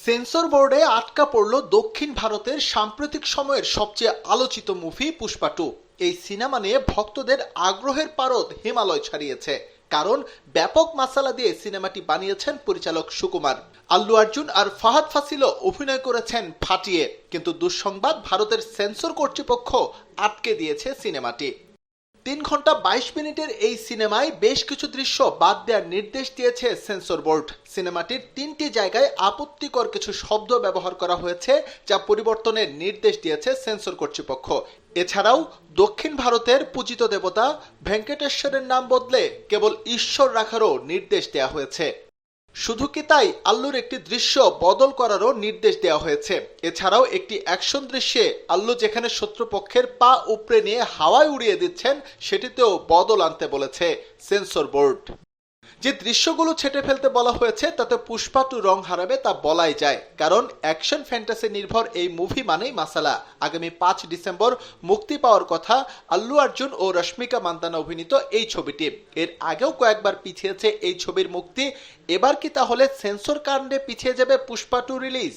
Sensor বোর্ডে আটকা পড়ল দক্ষিণ ভারতের সাম্প্রতিক সময়ের সবচেয়ে আলোচিত মুভি পুষ্পা টু। এই সিনেমা নিয়ে ভক্তদের আগ্রহের পারদ হিমালয় ছাড়িয়েছে। কারণ ব্যাপক মাসালা দিয়ে সিনেমাটি বানিয়েছেন পরিচালক সুকুমার। আল্লু অর্জুন আর ফাহাদ ফাসিলও অভিনয় করেছেন ফাটিয়ে। কিন্তু দুঃসংবাদ, ভারতের সেন্সর কর্তৃপক্ষ আটকে দিয়েছে সিনেমাটি। 3 ঘন্টা 22 মিনিটের এই সিনেমায় বেশ কিছু দৃশ্য বাদ দেওয়ার নির্দেশ দিয়েছে সেন্সর বোর্ড। সিনেমাটির 3টি জায়গায় আপত্তিকর কিছু শব্দ ব্যবহার করা হয়েছে, যা পরিবর্তনের নির্দেশ দিয়েছে সেন্সর কর্তৃপক্ষ। এছাড়াও দক্ষিণ ভারতের পূজিত দেবতা ভেঙ্কটেশ্বরের নাম বদলে কেবল ঈশ্বর রাখারও নির্দেশ দেওয়া হয়েছে। শুধু কি তাই, আল্লুর একটি দৃশ্য বদল করারও নির্দেশ দেওয়া হয়েছে। এছাড়াও একটি অ্যাকশন দৃশ্যে আল্লু যেখানে শত্রুপক্ষের পা উপড়ে নিয়ে হাওয়ায় উড়িয়ে দিচ্ছেন, সেটিতেও বদল আনতে বলেছে সেন্সর বোর্ড। যে দৃশ্যগুলো ছেটে ফেলতে বলা হয়েছে তাতে পুষ্পা টু রং হারাবে তা বলাই যায়, কারণ অ্যাকশন ফ্যান্টাসি নির্ভর এই মুভি মানেই মাসালা। আগামী 5 ডিসেম্বর মুক্তি পাওয়ার কথা আল্লু অর্জুন ও রশ্মিকা মান্দানা অভিনীত এই ছবিটি। এর আগেও কয়েকবার পিছিয়েছে এই ছবির মুক্তি। এবার কি তাহলে সেন্সর কারণে পিছিয়ে যাবে পুষ্পা টু রিলিজ?